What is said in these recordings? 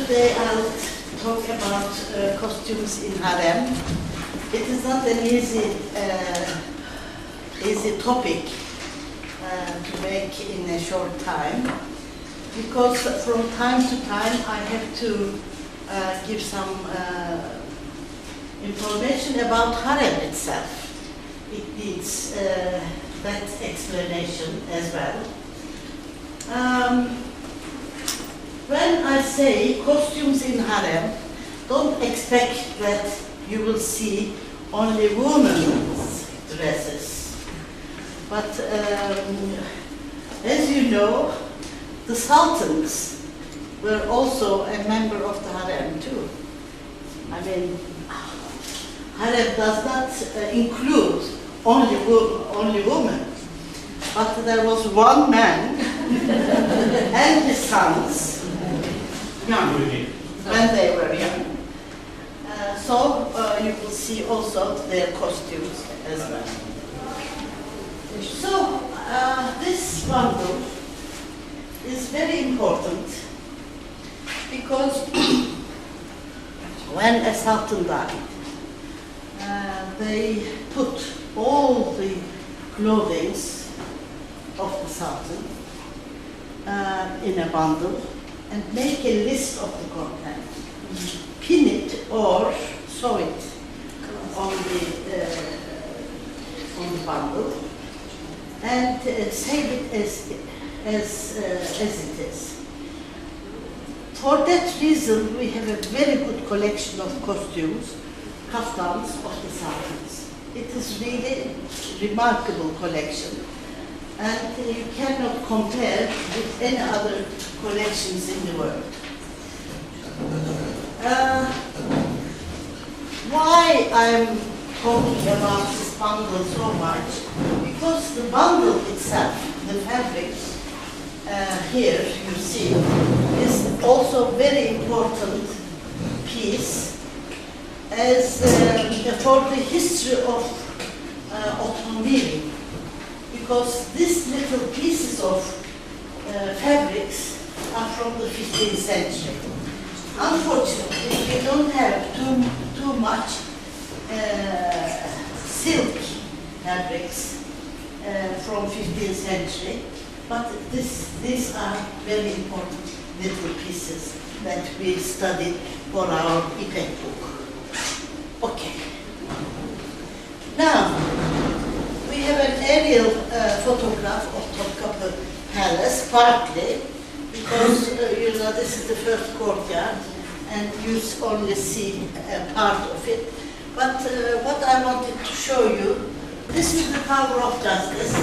Today I'll talk about costumes in harem. It is not an easy topic to make in a short time, because from time to time I have to give some information about harem itself. It needs that explanation as well. When I say costumes in harem, don't expect that you will see only women's dresses. But as you know, the sultans were also a member of the harem too. I mean, harem does not include only women, but there was one man and his sons, young, when they were young. So you will see also their costumes as well. So this bundle is very important because when a sultan died, they put all the clothing of the sultan in a bundle and make a list of the content, pin it or sew it on the bundle, and save it as it is. For that reason, we have a very good collection of costumes, kaftans of the sultans. It is really a remarkable collection, and you cannot compare with any other collections in the world. Why I'm talking about this bundle so much? Because the bundle itself, the fabric, here you see, is also very important piece as for the history of automobiling, because these little pieces of fabrics are from the 15th century. Unfortunately, we don't have too much silk fabrics from 15th century, but these are very important little pieces that we studied for our IPEC book. Okay. Now, we have an aerial photograph of Topkapı Palace, partly, because you know this is the first courtyard, and you only see a part of it. But what I wanted to show you, this is the Tower of Justice,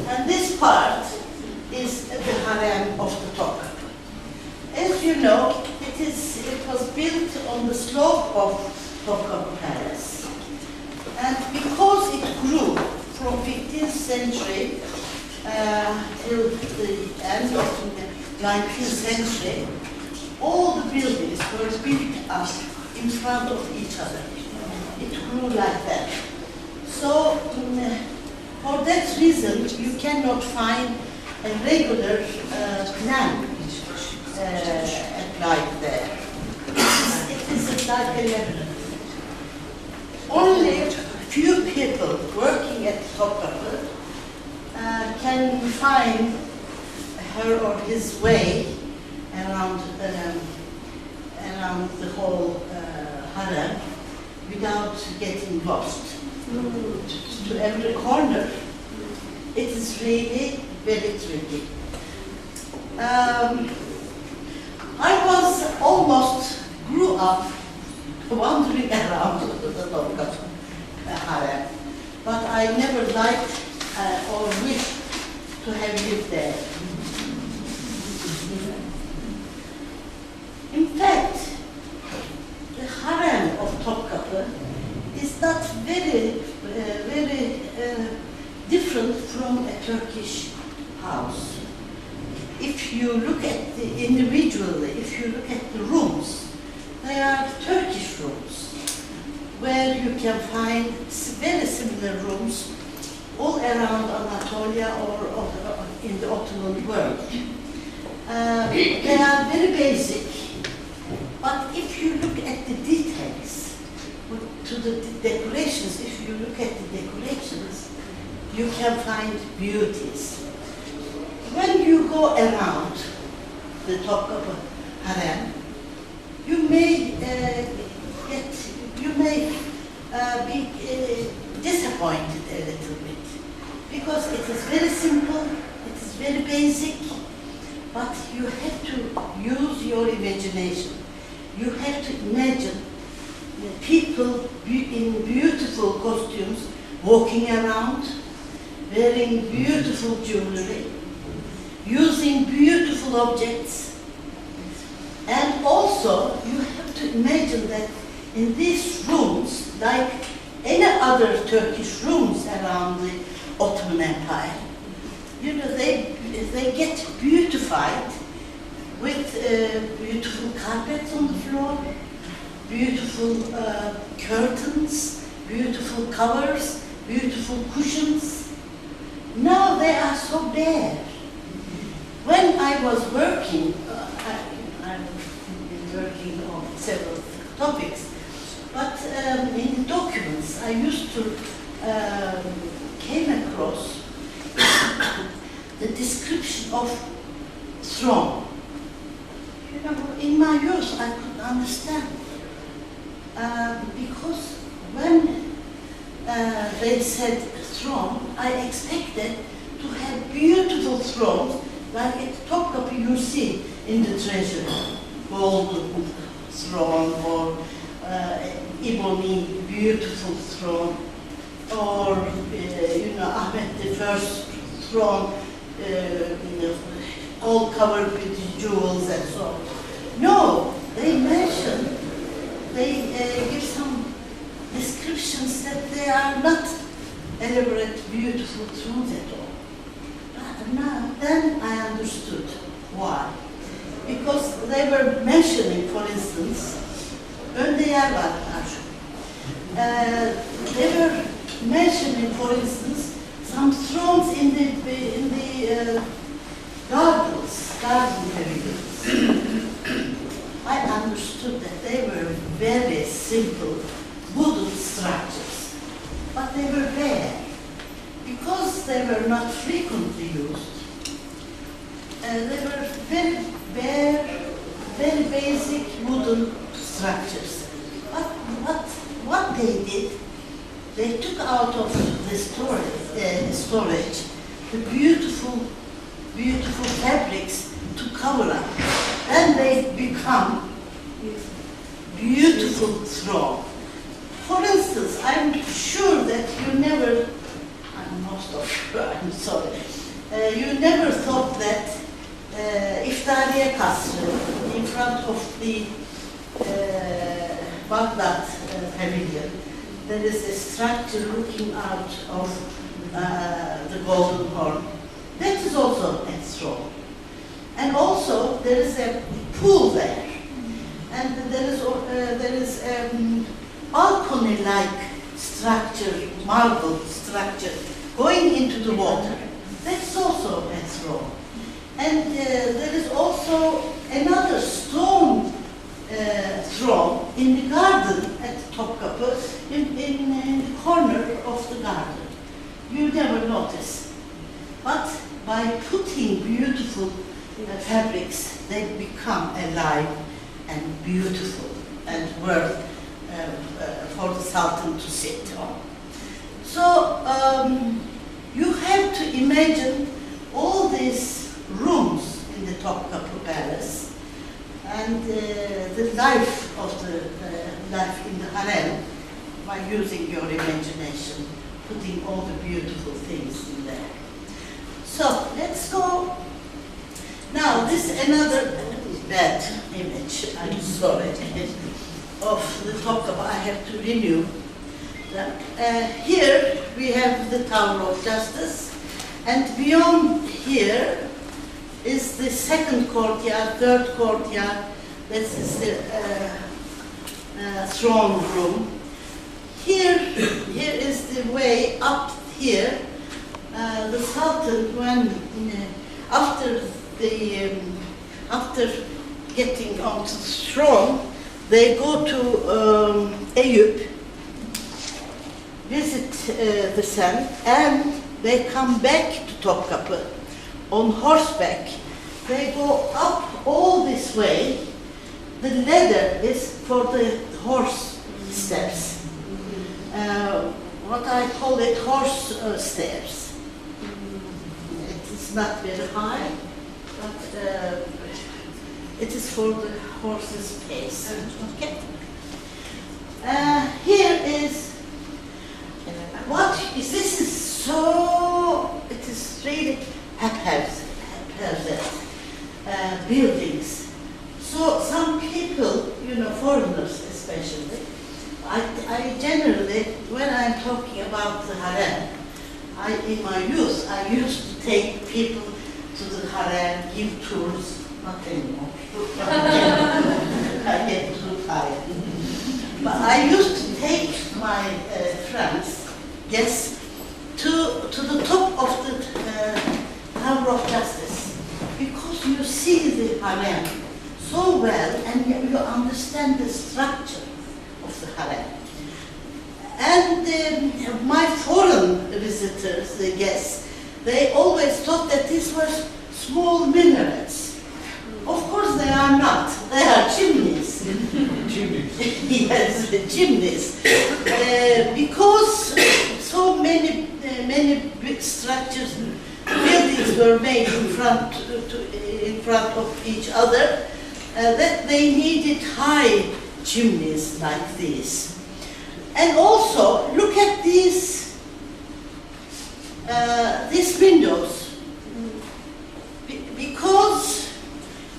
and this part is the harem of the Topkapı. As you know, it was built on the slope of Topkapı Palace, and because it grew from 15th century till the end of the 19th century, all the buildings were built up in front of each other. It grew like that. So, for that reason, you cannot find a regular plan applied there. It is like a labyrinth. Only few people working at Topkapı can find her or his way around the whole harem without getting lost to every corner. It is really very tricky. I was almost grew up wandering around the Topkapı harem, but I never liked or wished to have lived there. In fact, the harem of Topkapı is not very different from a Turkish house. If you look at the individually, if you look at the rooms, they are Turkish rooms, where you can find very similar rooms all around Anatolia or in the Ottoman world. They are very basic, But if you look at the details, to the decorations, if you look at the decorations, you can find beauties. When you go around the Topkapı Harem, you may be disappointed a little bit, because it is very simple, it is very basic, but you have to use your imagination. You have to imagine people in beautiful costumes walking around, wearing beautiful jewelry, using beautiful objects, and also you have to imagine that in these rooms, like any other Turkish rooms around the Ottoman Empire, you know, they get beautified with beautiful carpets on the floor, beautiful curtains, beautiful covers, beautiful cushions. Now they are so bare. When I was working, I've been working on several topics, but in the documents I used to came across the description of throne. You know, in my youth I couldn't understand, because when they said throne, I expected to have beautiful thrones like at Topkapı you see in the treasury, golden throne, or ebony beautiful throne, or you know, Ahmed the First throne, you know, all covered with jewels and so on. No, they mention, they give some descriptions that they are not elaborate, beautiful thrones at all. But now, then I understood why. Because they were mentioning, for instance, öndeyer var they were mentioning, for instance, some thrones in the gardens, garden pavilions. I understood that they were very simple wooden structures, but they were there. Because they were not frequently used, they were very bare, very basic wooden structures. But what they did, they took out of the storage the beautiful fabrics to cover up. Then they become beautiful throne. For instance, I'm sure that you never, I'm sorry, you never thought that İftariye Kasrı, in front of the Baghdad pavilion, there is a structure looking out of the Golden Horn. That is also a throne. And also there is a pool there, and there is a balcony-like structure, marble structure, going into the water. That's also a throne. And there is also another stone throne in the garden at Topkapı, in the corner of the garden. You never notice. But by putting beautiful fabrics, they become alive and beautiful and worth for the Sultan to sit on. So you have to imagine all these rooms in the Topkapı Palace and the life of the life in the harem by using your imagination, putting all the beautiful things in there. So let's go. Now this is another bad image, I'm sorry, of the Topkapı. I have to renew. Here we have the Tower of Justice, and beyond here is the second courtyard, third courtyard. This is the throne room. Here is the way up here. The Sultan, when after getting onto the throne, they go to Eyüp, visit the sun, and they come back to Topkapı on horseback. They go up all this way. The ladder is for the horse steps. What I call it horse stairs. It is not very high, but it is for the horse's pace. Okay. Here is what is this is so. It is really haphazard buildings. So some people, you know, foreigners especially, I generally, when I'm talking about the harem, in my youth, I used to take people to the harem, give tours, not anymore. I get too tired. But I used to take my friends, guests, to the top of the Tower of Justice, because you see the harem so well, and you understand the structure of the harem. And my foreign visitors, the guests, they always thought that these were small minarets. Of course they are not. They are chimneys. Chimneys. Yes, chimneys. Because so many big structures, buildings were made in front of each other, that they needed high chimneys like these. And also, look at these windows. Because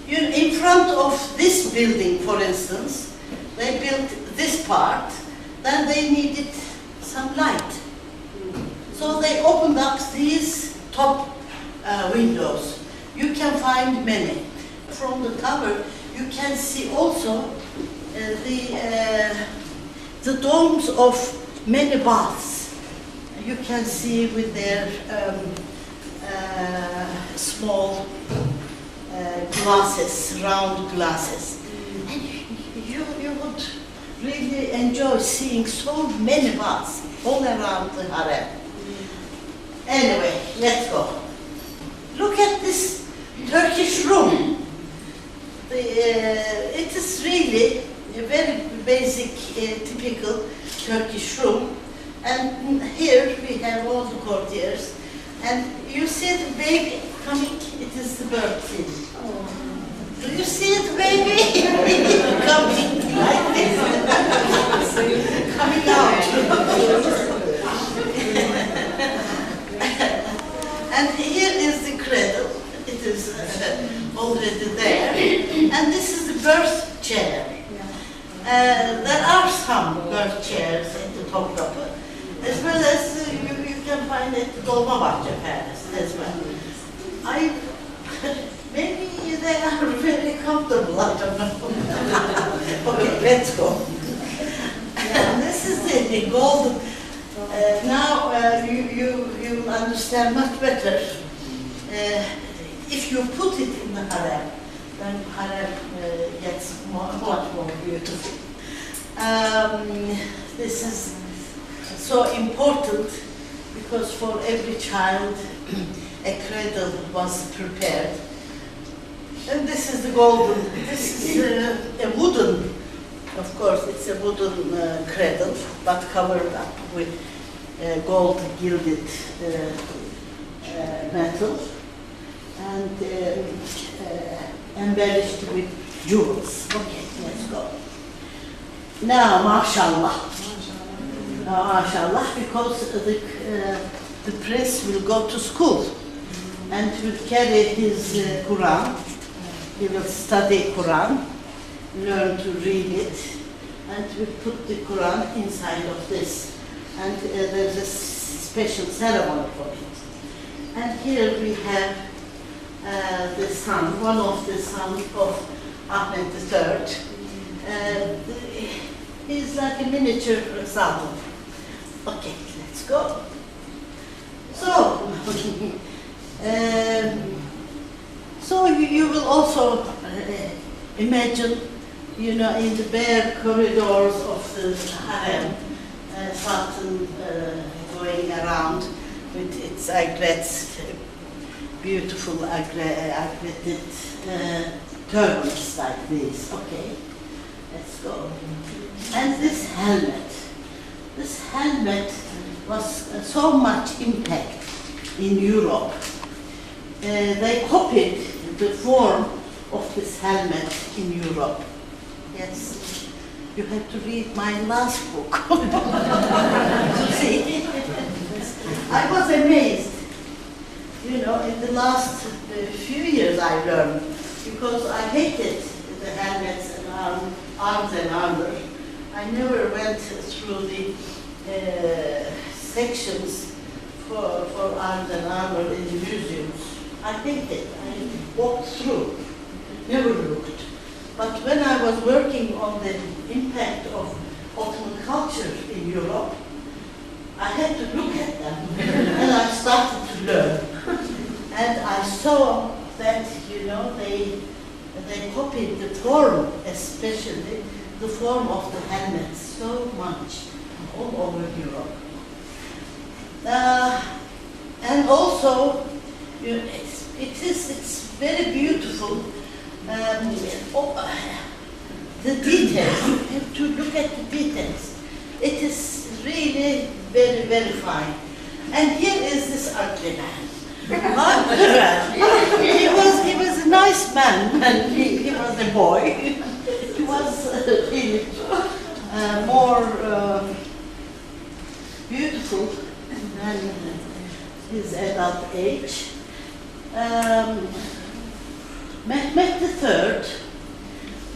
in front of this building, for instance, they built this part, then they needed some light. So they opened up these top windows. You can find many. From the tower, you can see also the domes of many baths. You can see with their small glasses, round glasses. And you would really enjoy seeing so many baths all around the harem. Anyway, let's go. Look at this Turkish room. It is really a very basic, typical Turkish room. And here we have all the courtiers. And you see the baby coming, it is the birth scene. Oh. Do you see it, baby? Coming like this. Coming out. And here is the cradle. It is already there. And this is the birth chair. There are some birth chairs in the Topkapı, as well as you can find it at Dolmabahçe Palace as well. Maybe they are very comfortable, I don't know. Okay, let's go. This is the golden. Now you will understand much better. If you put it in the harem, then harem gets much more beautiful. This is so important because for every child a cradle was prepared. And this is the golden, this is a wooden, of course it's a wooden cradle, but covered up with gold gilded metal and embellished with jewels. Okay, let's go. Now, mashallah. Now, mashallah, because the prince will go to school and will carry his Quran. He will study Quran, learn to read it, and we put the Quran inside of this. And there's a special ceremony for it. And here we have the son, one of the sons of Ahmed III. He's like a miniature sultan. Okay, let's go. So, so you will also imagine you know, in the bare corridors of the Harem, Sultan going around with its aigrettes, beautiful aigretted turbans like these. Okay, let's go. And this helmet was so much impact in Europe. They copied the form of this helmet in Europe. Yes, you have to read my last book to see. I was amazed. You know, in the last few years I learned, because I hated the helmets and arms and armor. I never went through the sections for arms and armor in the museums. I hated. I walked through, never looked. But when I was working on the impact of Ottoman culture in Europe, I had to look at them, and I started to learn. And I saw that, you know, they copied the form, especially the form of the helmets, so much all over Europe. And also, you know, it's very beautiful. The details, you have to look at the details. It is really very, very fine. And here is this ugly man. He was a nice man, and he was a boy. He was really more beautiful than his adult age. Mehmet III,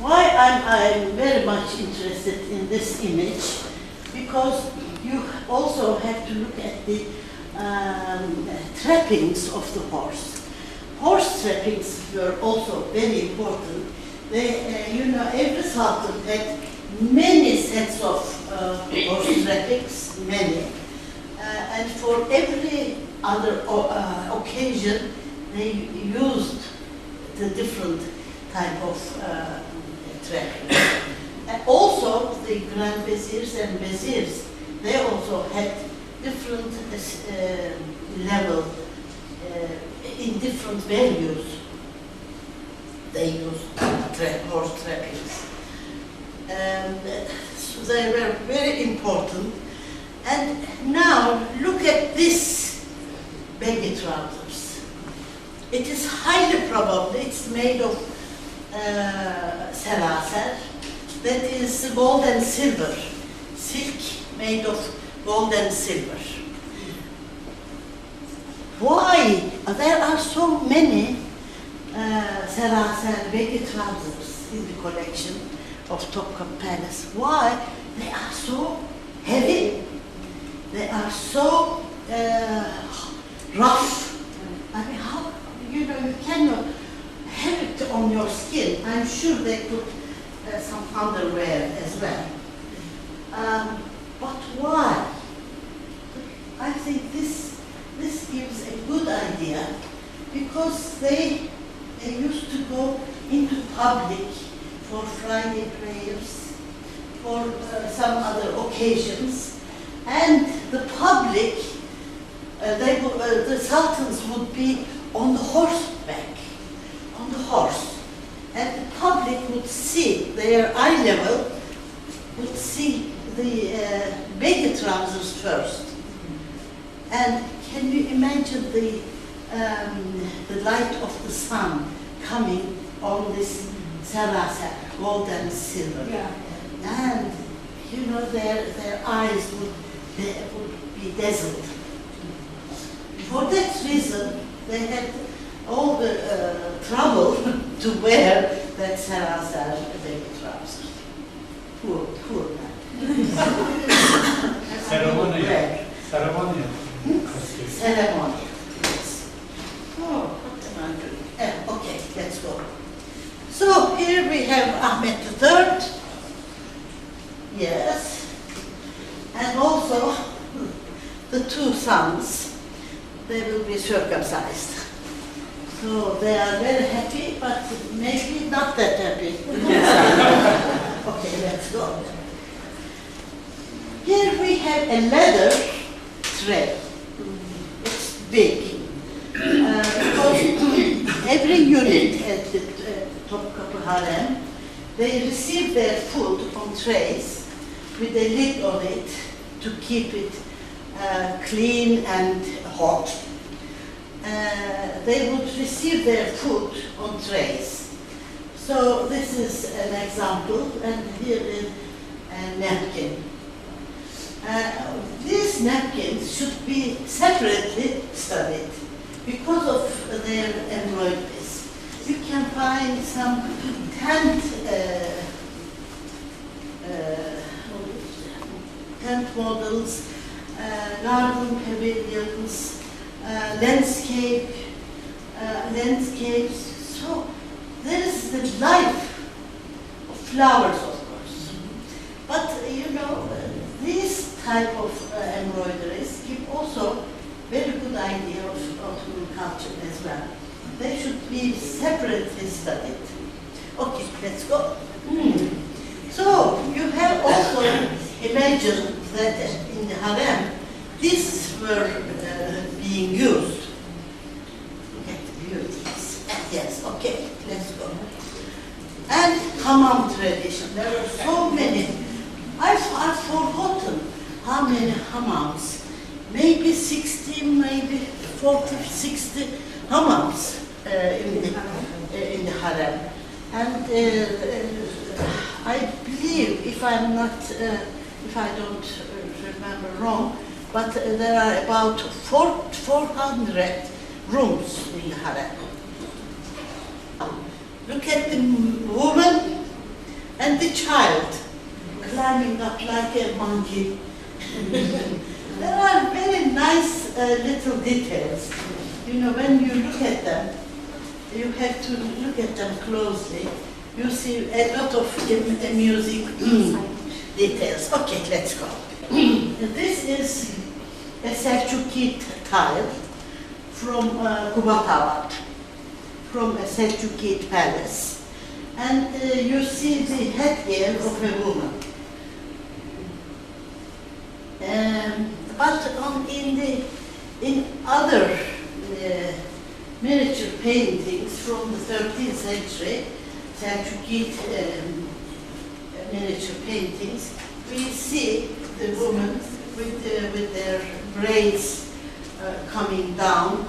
why I'm very much interested in this image, because you also have to look at the trappings of the horse. Horse trappings were also very important. They, you know, every sultan had many sets of horse trappings, many. And for every other occasion, they used the different type of trappings. And also, the grand viziers and viziers, they also had different level, in different values. They used horse trappings. So they were very important. And now, look at this baggy trousers. It is highly probable it's made of seraser, that is gold and silver, silk made of gold and silver. Why? There are so many seraser baggy trousers in the collection of Topkapı Palace. Why? They are so heavy. They are so rough. I mean, how, you know, you cannot have it on your skin. I'm sure they put some underwear as well. But why? I think this gives a good idea, because they used to go into public for Friday prayers, for some other occasions, and the public, the sultans would be on the horseback, on the horse, and the public would see, their eye level would see the baggy trousers first. And can you imagine the light of the sun coming on this seraser, gold and silver? Yeah. And you know, their eyes would be dazzled. For that reason, they had all the trouble to wear that seraser baggy trousers. Poor man. Ceremonial. Ceremonial. Yes. Oh, what am I doing? Okay, let's go. So here we have Ahmet III. Yes. And also the two sons, they will be circumcised. So they are very happy, but maybe not that happy. let's go. Here we have a leather tray. It's big. Because every unit at the Topkapı Harem, they receive their food on trays with a lid on it to keep it clean and hot. They would receive their food on trays. So this is an example, and here is a napkin. These napkins should be separately studied because of their embroideries. You can find some tent models, garden pavilions, landscapes. So there is the life of flowers, of course. But you know, these type of embroideries give also very good idea of Ottoman culture as well. They should be separately studied. Okay, let's go. So you have also imagined that in the harem, these were being used. Look at the beauties. Yes, okay, let's go. And hammam tradition. There are so many. I've forgotten how many hammams. Maybe 60, maybe 40, 60 hammams in the harem. And I believe, if I don't remember wrong, but there are about 400 rooms in the harem. Look at the woman and the child climbing up like a monkey. There are very nice little details. You know, when you look at them, you have to look at them closely. You see a lot of amusing details. Okay, let's go. This is a Selçukid tile from Kubatavad, from a Selçukid palace. And you see the headgear of a woman. But in other miniature paintings from the 13th century, Selçukid miniature paintings, we see the women with their braids coming down,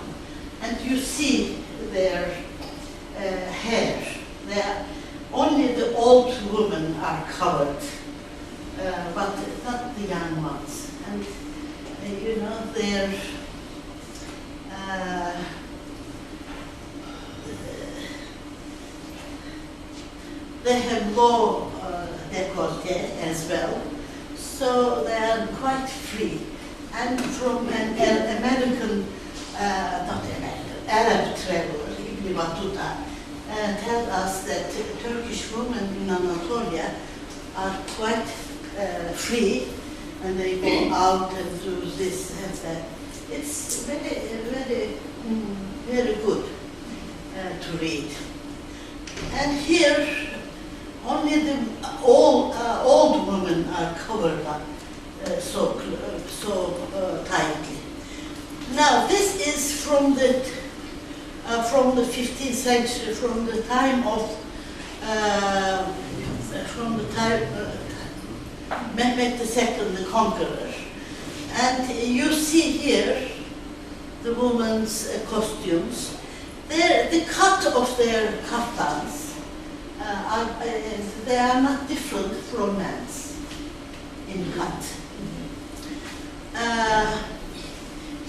and you see their hair. Only the old women are covered, but not the young ones. And you know, they have low décolleté as well, so they are quite free. And from an Arab traveler, Ibn Battuta, tell us that Turkish women in Anatolia are quite free, and they go out and do this and that. It's very good to read. And here, only the old women are covered up so tightly. Now, this is from the 15th century, from the time of Mehmet II, the Conqueror. And you see here the women's costumes. The cut of their kaftans, they are not different from men's in cut.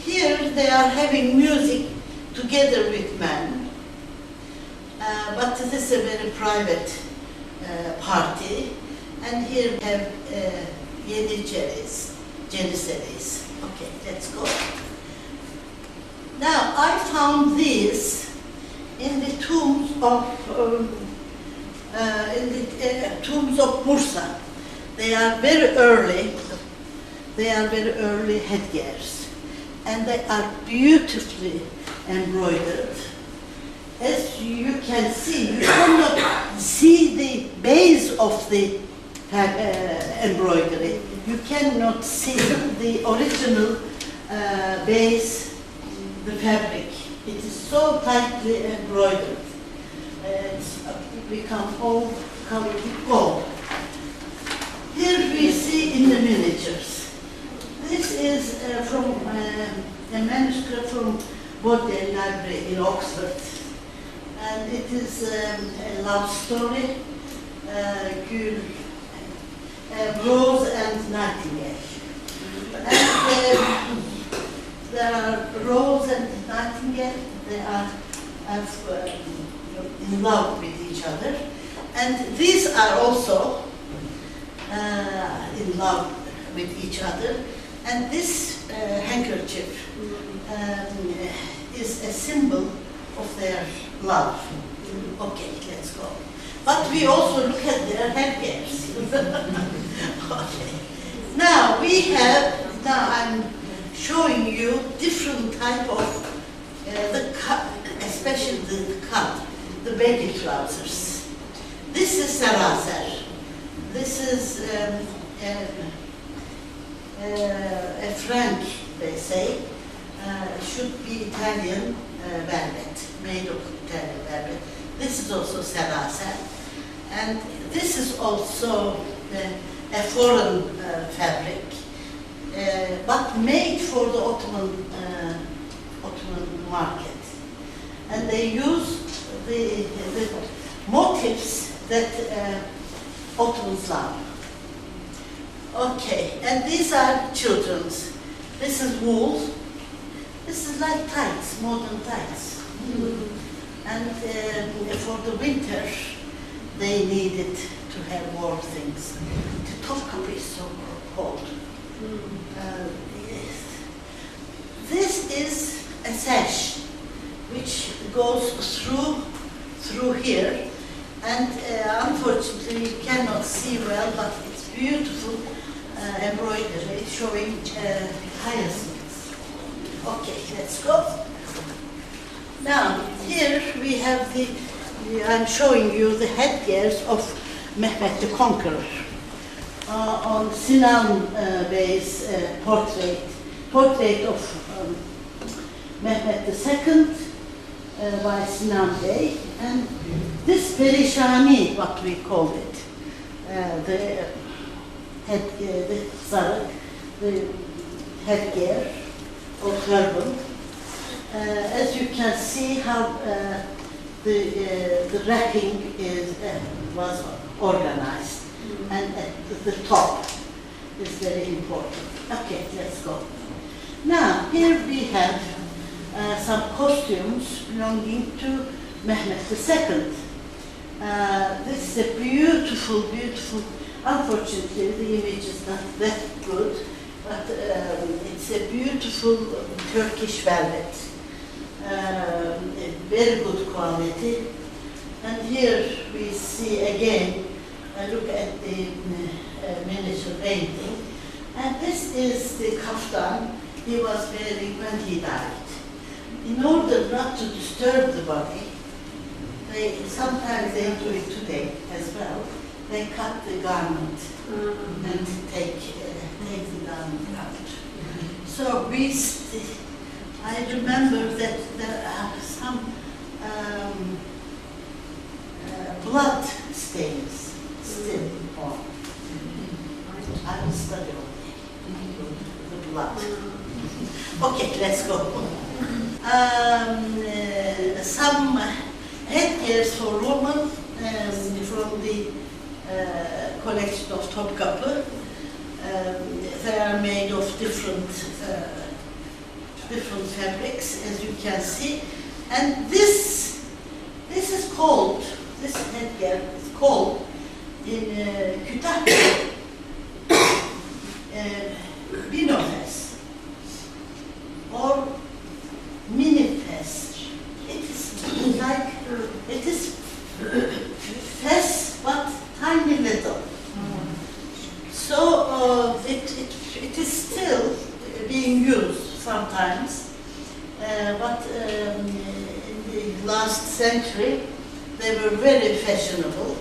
Here they are having music together with men, but this is a very private party. And here we have Janissaries. Okay, let's go. Now, I found these in the tombs of Bursa. They are very early. They are very early headgears, and they are beautifully embroidered. As you can see, you cannot see the base of the embroidery. You cannot see the original base, the fabric. It is so tightly embroidered. It's become all covered with gold. Here we see in the miniatures. This is from a manuscript from Bodleian Library in Oxford. And it is a love story, Rose and Nightingale. And there are Rose and Nightingale, they are in love with each other. And these are also in love with each other. And this handkerchief is a symbol of their love. Okay, let's go. But we also look at their headgears. Okay. Now I'm showing you different type of the cut, especially the cut, the baggy trousers. This is saraser. This is a franc, they say. Should be Italian velvet, made of Italian velvet. This is also saraser. And this is also a foreign fabric, but made for the Ottoman market. And they use the motifs that Ottomans love. Okay, and these are children's. This is wool. This is like tights, modern tights. And for the winter, they needed to have warm things. The Topkapi is so cold. This is a sash which goes through here, and unfortunately you cannot see well, but it's beautiful embroidery showing hyacinths. Okay, let's go. Now here we have I'm showing you the headgears of Mehmet the Conqueror on Sinan Bey's portrait of Mehmet II by Sinan Bey, and this Perişani, what we call it, the sarık, the headgear or turban. As you can see how the wrapping was organized, and at the top is very important. Okay, let's go. Now, here we have some costumes belonging to Mehmet II. This is a beautiful, beautiful, unfortunately the image is not that good, but it's a beautiful Turkish velvet. Very good quality. And here we see again, look at the miniature painting. And this is the kaftan he was wearing when he died. In order not to disturb the body, sometimes they do it today as well, they cut the garment and take the garment out. So I remember that there are some blood stains still on. I will study all day, the blood. Okay, let's go. Some headgears for women from the collection of Topkapi. They are made of different fabrics, as you can see. And this is called, this headgear is called in Kütahya binofes or minifes. It is fes, but tiny little. So it is still being used sometimes, but in the last century they were very fashionable.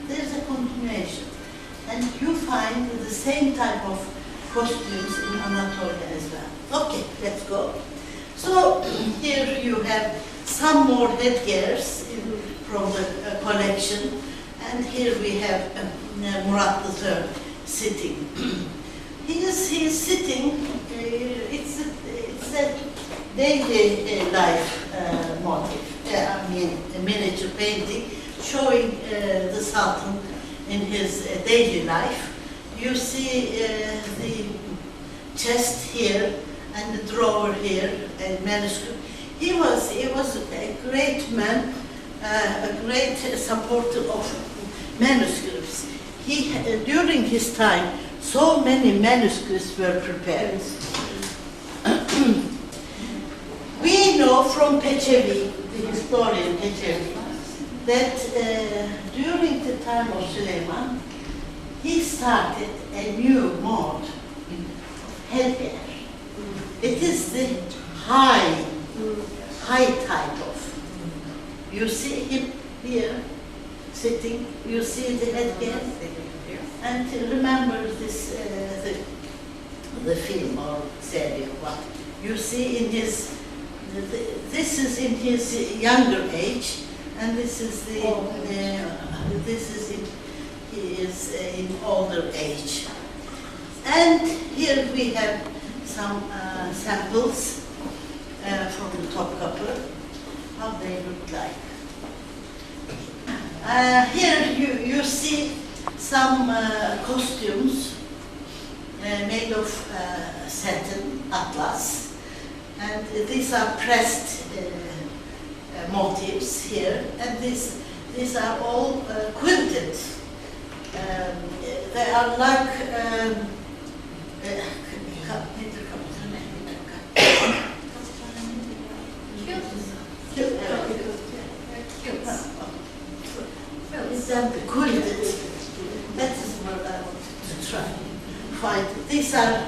there's a continuation. And you find the same type of costumes in Anatolia as well. Okay, let's go. So here you have some more headgears from the collection. And here we have Murat III sitting. He is sitting, it's a daily life motif, I mean a miniature painting showing the Sultan in his daily life. You see the chest here and the drawer here and manuscript. He was a great man, a great supporter of manuscripts. During his time, so many manuscripts were prepared. We know from Pechevi, the historian Pechevi, that during the time of Süleyman, he started a new mode of headgear. It is the high type of. You see him here sitting. You see the headgear, and remember this the film or series. What you see in his this is in his younger age, and this is the he is in older age. And here we have some samples from the Topkapı, how they look like. Here you see some costumes made of satin, atlas, and these are pressed motifs here, and these are all quilted. They are like quilted. That is what I want to try find. These are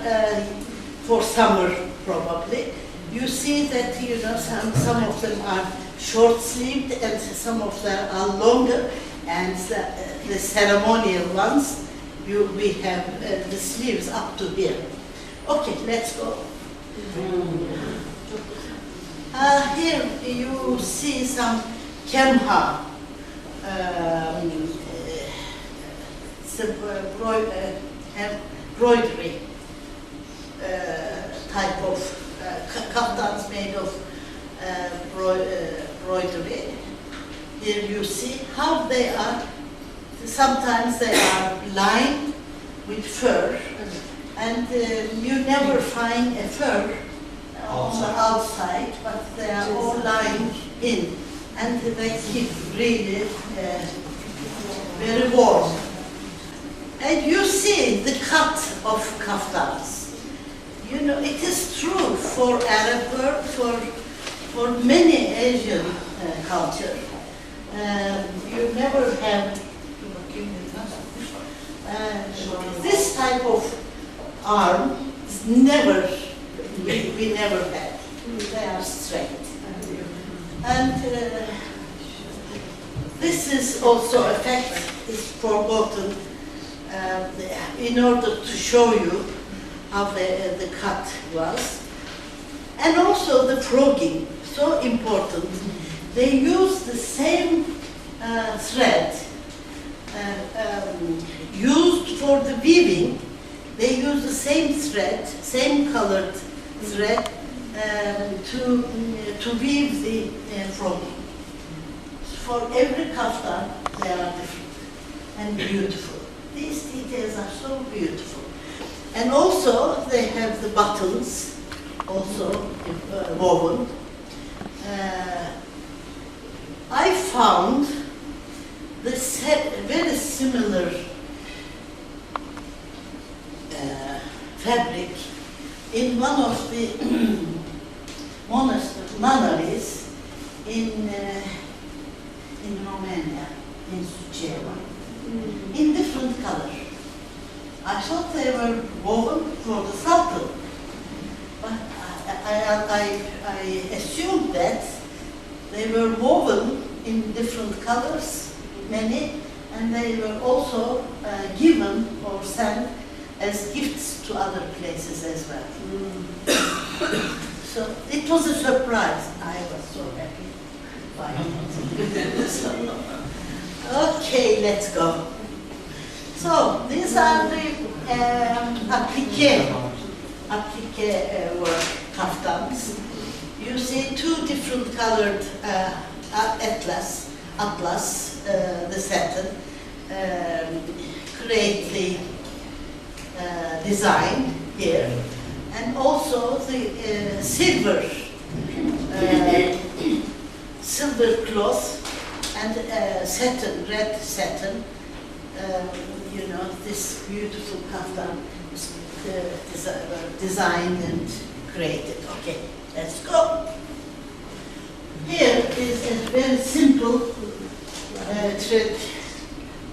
for summer probably. You see that some of them are short-sleeved and some of them are longer, and the ceremonial ones we have the sleeves up to here. Okay, let's go. Here you see some kemha, embroidery type of kaftans made of embroidery. Here you see how they are. Sometimes they are lined with fur, and you never find a fur on the outside, but they are all lined in, and they keep really very warm. And you see the cut of kaftans. You know, it is true for Arab world, for many Asian culture. You never have this type of arm. We never had. They are straight. And this is also a fact is forgotten in order to show you how the cut was. And also the frogging, so important. They use the same thread used for the weaving. They use the same thread, same colored thread to weave the frogging. For every kaftan, they are different and beautiful. These details are so beautiful. And also, they have the buttons, also woven. I found this very similar fabric in one of the monasteries in Romania, in Suceava, in different color. I thought they were woven for the Sultan, but I assumed that they were woven in different colors, many, and they were also given or sent as gifts to other places as well. So it was a surprise. I was so happy buying it. So, okay, let's go. So these are the applique work kaftans. You see two different colored atlas, the satin, greatly designed here, and also the silver cloth and satin, red satin. You know, this beautiful kaftan is designed and created. Okay, let's go. Here is a very simple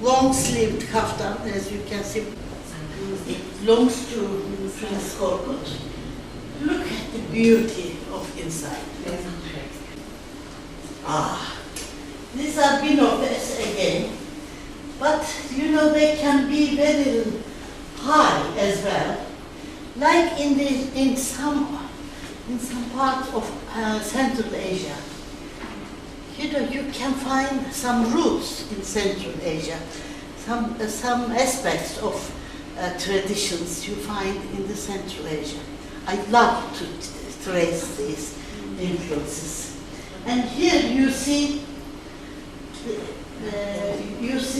long-sleeved kaftan, as you can see. It belongs to Prince Korkut. Look at the beauty of inside. These are binofes again, but you know they can be very high as well. Like in some parts of Central Asia. You know, you can find some roots in Central Asia, some aspects of traditions you find in the Central Asia. I love to trace these influences. And here you see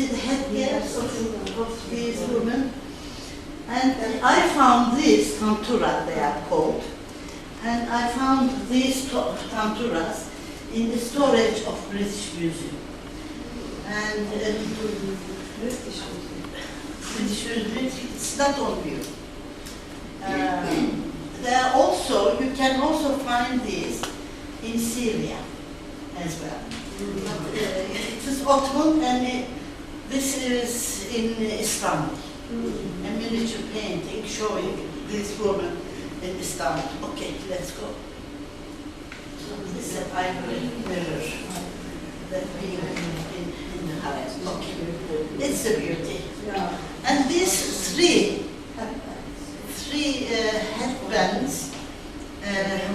the headgears of these women. And I found these tantura, they are called. And I found these tanturas in the storage of British Museum. And British Museum, it's not on view. There are also, you can also find these in Syria as well. But, it is Ottoman, and this is in Istanbul. A miniature painting showing this woman in Istanbul. Okay, let's go. So this is an ivory mirror that we have in the Harem. Okay, it's a beauty. Yeah. And these three headbands,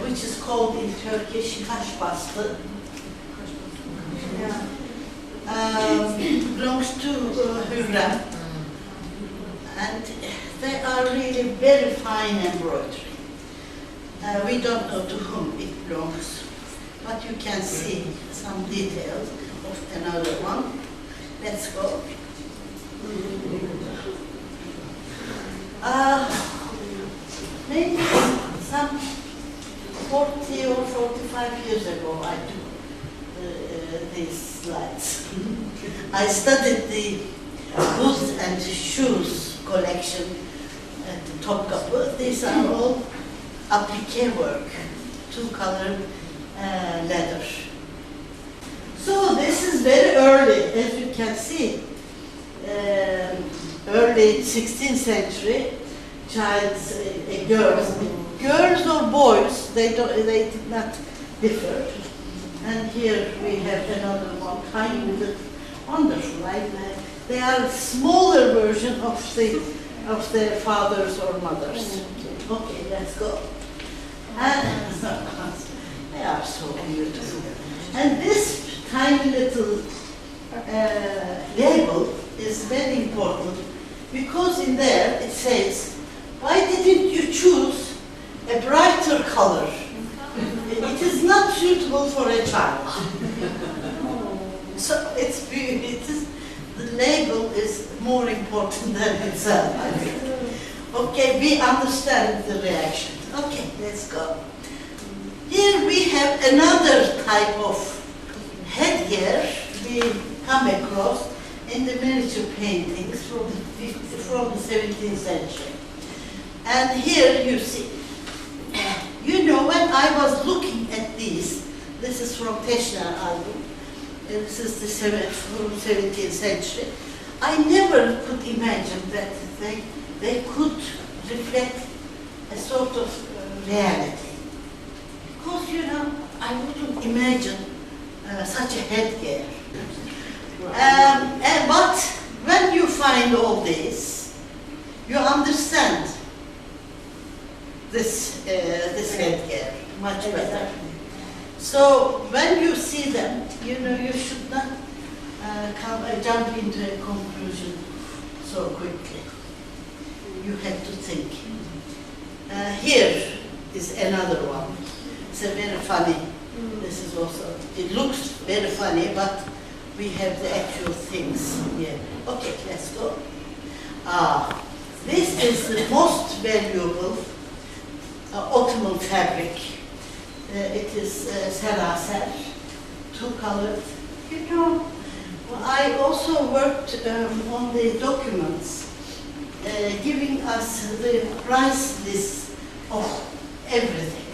which is called in Turkish kaşbastı, belongs to Harem. And they are really very fine embroidery. We don't know to whom it belongs, but you can see some details of another one. Let's go. Maybe some 40 or 45 years ago I took these slides. I studied the boots and shoes collection at the Topkapı. These are all applique work, two-colored leather. So this is very early, as you can see, early 16th century. Girls or boys, they did not differ. And here we have another one, tiny little, wonderful, right? They are a smaller version of their fathers or mothers. Okay, let's go. And they are so beautiful. And this tiny little label is very important because in there it says, why didn't you choose a brighter color? It is not suitable for a child. So the label is more important than itself, I think. Okay, we understand the reaction. Okay, let's go. Here we have another type of headgear we come across in the miniature paintings from the 17th century. And here you see, you know, when I was looking at these, this is from Teşner album, this is the 17th century, I never could imagine that they could reflect a sort of reality. Because, you know, I wouldn't imagine such a headgear. But find all this, you understand this headgear much better. So when you see them, you know you should not jump into a conclusion so quickly. You have to think. Here is another one. It's a very funny. This is also, it looks very funny, but we have the actual things here. Okay, let's go. This is the most valuable autumnal fabric. It is serasel, two-colored. You know, I also worked on the documents giving us the price list of everything.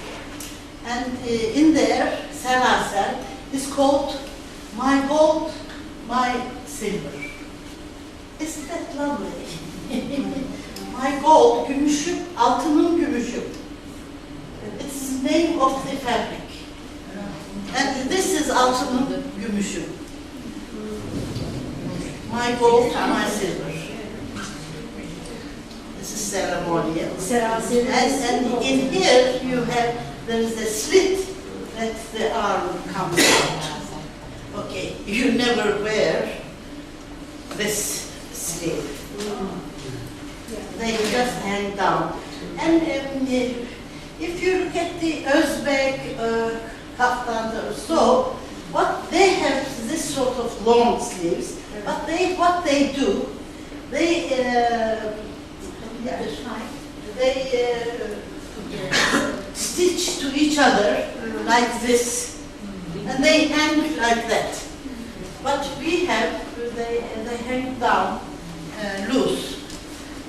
And in there, serasel is called my gold, my silver. Isn't that lovely? My gold, gümüşüm, altının gümüşüm. It's the name of the fabric. And this is altının gümüşüm. My gold, my silver. This is ceremonial. And in here you have, there is a slit that the arm comes out. Okay, you never wear this sleeve. They just hang down. And if you look at the Özbek kaftan or so, what they have this sort of long sleeves. But what they do, they stitch to each other like this, and they hang like that. But we have, they hang down loose,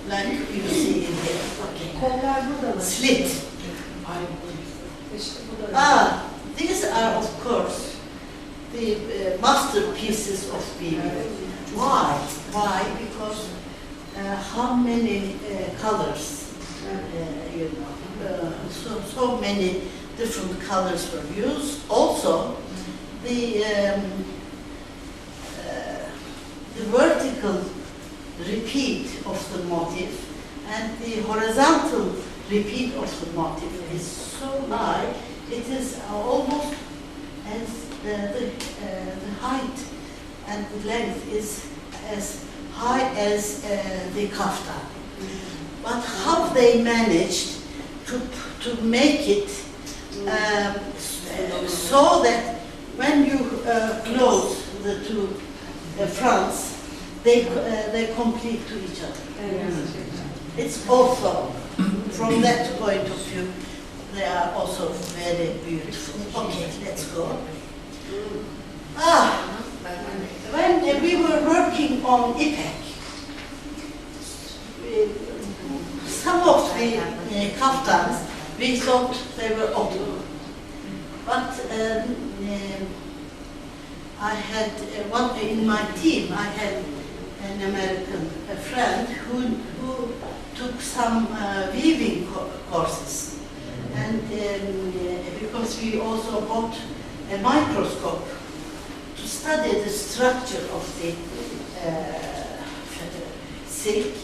like you see in here. Okay. Slit. These are, of course, the masterpieces of weaving. Why? Why? Because how many colors, you know, so many different colors were used. Also, the vertical repeat of the motif and the horizontal repeat of the motif is so high, it is almost as the height and the length is as high as the kaftan. But how they managed to make it so that when you close the two fronts, they complete to each other. It's also, from that point of view, they are also very beautiful. Okay, let's go. When we were working on IPEC, some of the kaftans, we thought they were autumn. But I had one in my team, I had an American friend who took some weaving courses. And because we also bought a microscope to study the structure of the silk.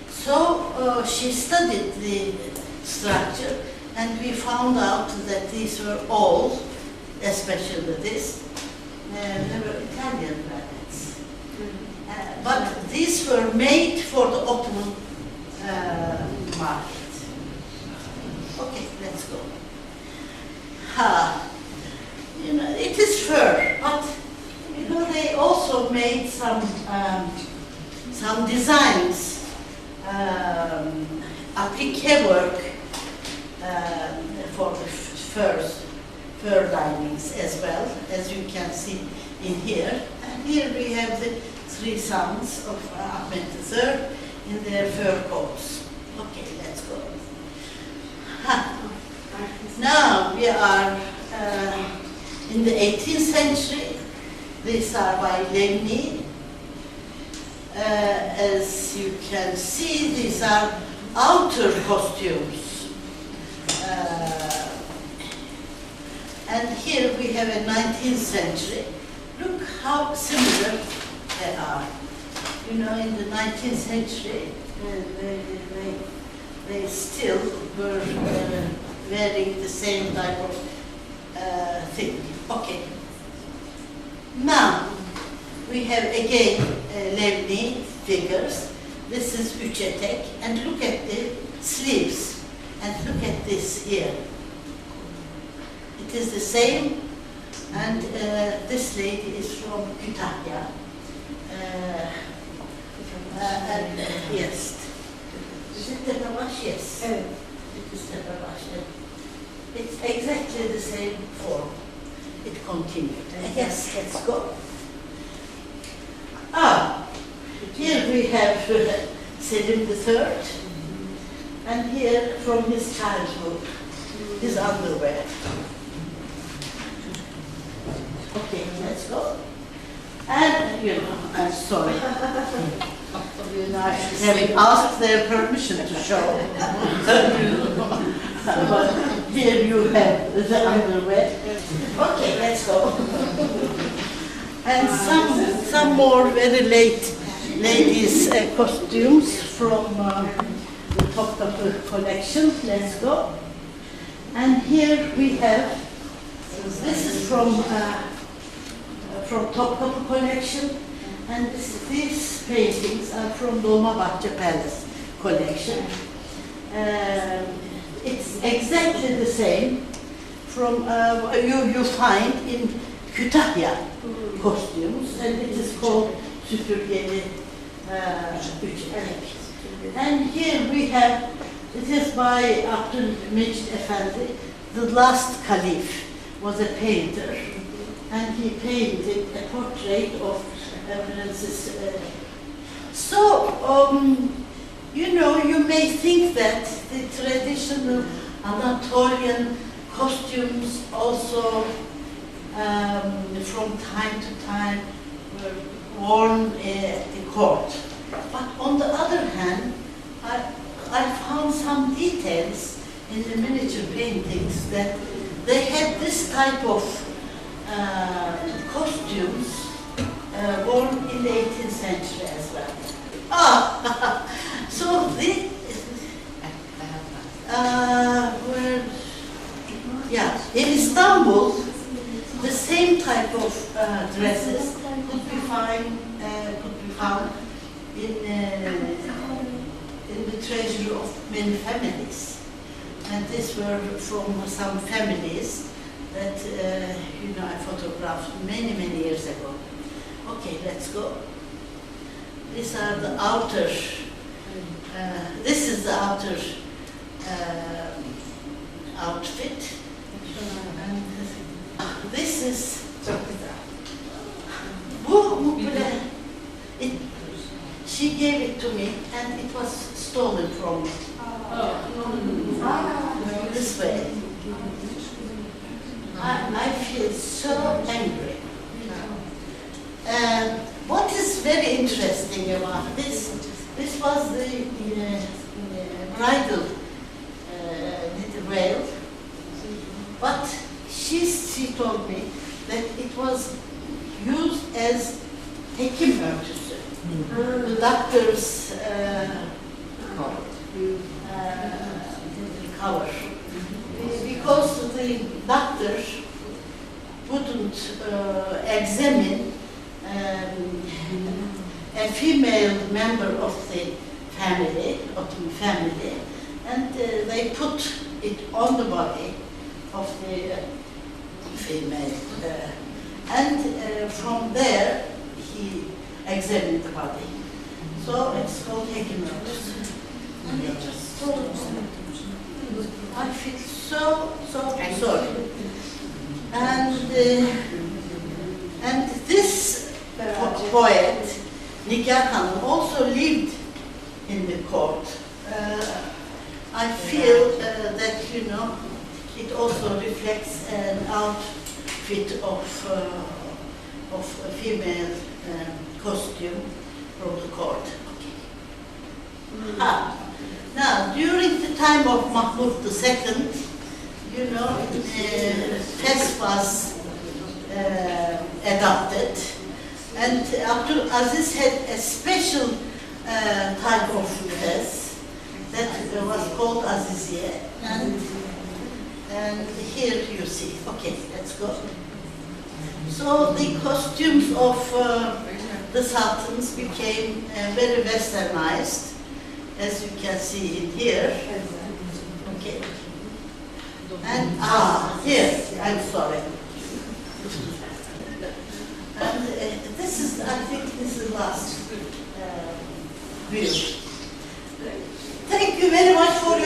So she studied the structure, and we found out that these were all, especially this, they were Italian rabbits. But these were made for the Ottoman market. Okay, let's go. You know, it is fur, but you know they also made some designs, applique work for the fur linings as well, as you can see in here. And here we have the three sons of Ahmed III in their fur coats. Okay, let's go. Now we are in the 18th century. These are by Levny. As you can see, these are outer costumes. And here we have a 19th century. Look how similar they are. you know, in the 19th century, they still were wearing the same type of thing. Okay. Now, we have again Levni figures. This is üç etek, and look at the sleeves, and look at this here. It is the same, and this lady is from Kütahya. Yes. Is it Tepebaş? Yes. It is Tepebaş. It's exactly the same form. It continued. Yes, let's go. Here we have Selim III, and here from his childhood, his underwear. Okay, let's go. And, you know, I'm sorry. You know, I should have asked their permission to show. But here you have the underwear. Okay, let's go. And some more very late ladies' costumes from the Topkapı collection. Let's go. And here we have, this is from Topkapı collection, and these paintings are from Dolmabahçe Palace collection. It's exactly the same from you find in Kütahya costumes, and it is called süpürgeli üç etek. And here we have, it is by Abdülmecid Efendi, the last caliph was a painter, and he painted a portrait of Princess. You know, you may think that the traditional Anatolian costumes also from time to time were worn at the court. But on the other hand, I found some details in the miniature paintings that they had this type of costumes worn in the 18th century as well. So in Istanbul, the same type of dresses could be found in the treasury of many families, and these were from some families that you know, I photographed many years ago. Okay, let's go. These are the outer. This is the outer outfit. And this is she gave it to me, and it was stolen from me. This way. I feel so angry. What is very interesting about this was the bridal little veil, but she told me that it was used as hekim örtüsü. The doctor's cover. Because the doctor wouldn't examine a female member of the family, and they put it on the body of the female. And from there, he examined the body. So it's called hekim örtüsü. And it just told me. I feel so sorry. And this poet, Nigar Hanım, also lived in the court. I feel that, you know, it also reflects an outfit of a female costume from the court. Okay. Now, during the time of Mahmud II, you know, fes was adopted, And Abdul Aziz had a special type of dress that was called Aziziye. And here you see. Okay, let's go. So the costumes of the sultans became very westernized, as you can see in here. Okay. And here, I'm sorry. And this is, I think, this is last view. Thank you very much for